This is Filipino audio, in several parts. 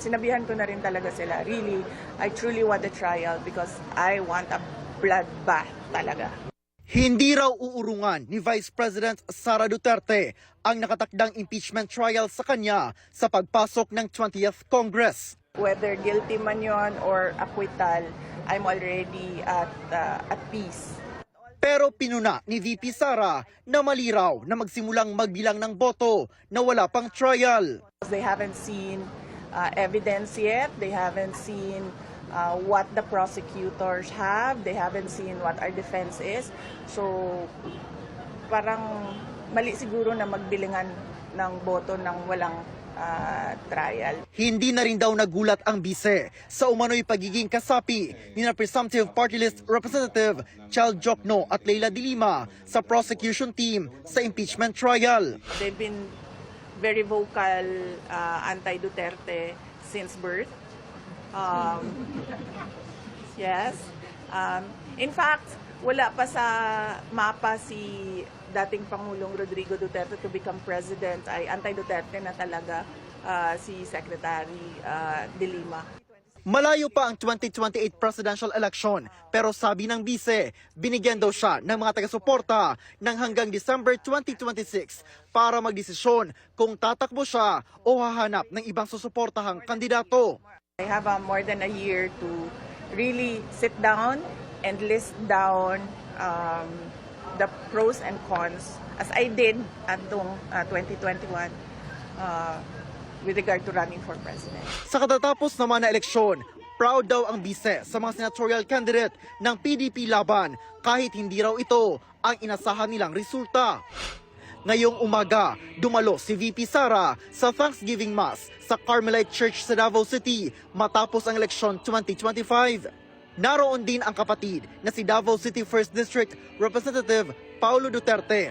Sinabihan ko na rin talaga sila, really, I truly want a trial because I want a bloodbath talaga. Hindi raw uurungan ni Vice President Sara Duterte ang nakatakdang impeachment trial sa kanya sa pagpasok ng 20th Congress. Whether guilty man yon or acquittal, I'm already at peace. Pero pinuna ni VP Sara na mali raw na magsimulang magbilang ng boto na wala pang trial. They haven't seen evidence yet. They haven't seen what the prosecutors have. They haven't seen what our defense is. So, parang mali siguro na magbilingan ng boto ng walang trial. Hindi na rin daw nagulat ang bise sa umano'y pagiging kasapi ni na presumptive party list representative Chal Jokno at Leila de Lima sa prosecution team sa impeachment trial. They've been very vocal anti-Duterte since birth. Yes. In fact, wala pa sa mapa si dating Pangulong Rodrigo Duterte to become president, ay anti-Duterte na talaga si Secretary de Lima. Malayo pa ang 2028 presidential election pero sabi ng bise, binigyan daw siya ng mga taga-suporta ng hanggang December 2026 para magdesisyon kung tatakbo siya o hahanap ng ibang susuportahang kandidato. I have more than a year to really sit down and list down the pros and cons as I did at 2021 with regard to running for president. Sa katatapos naman na eleksyon, proud daw ang bise sa mga senatorial candidate ng PDP laban kahit hindi raw ito ang inasahan nilang resulta. Ngayong umaga, dumalo si VP Sara sa Thanksgiving Mass sa Carmelite Church sa Davao City matapos ang eleksyon 2025. Naroon din ang kapatid na si Davao City 1st District Representative Paulo Duterte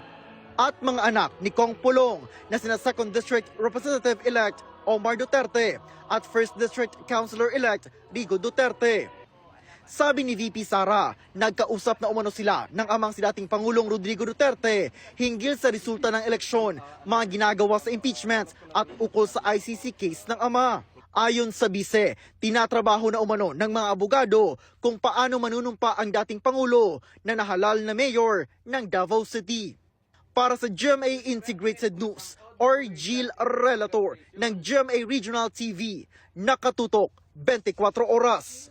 at mga anak ni Kong Pulong na sina 2nd District Representative-elect Omar Duterte at 1st District Councilor-elect Rigo Duterte. Sabi ni VP Sara, nagkausap na umano sila ng amang si dating Pangulong Rodrigo Duterte hinggil sa resulta ng eleksyon, mga ginagawa sa impeachment at ukol sa ICC case ng ama. Ayon sa bise, tinatrabaho na umano ng mga abogado kung paano manunumpa ang dating Pangulo na nahalal na mayor ng Davao City. Para sa GMA Integrated News or Jill Relator ng GMA Regional TV, nakatutok 24 oras.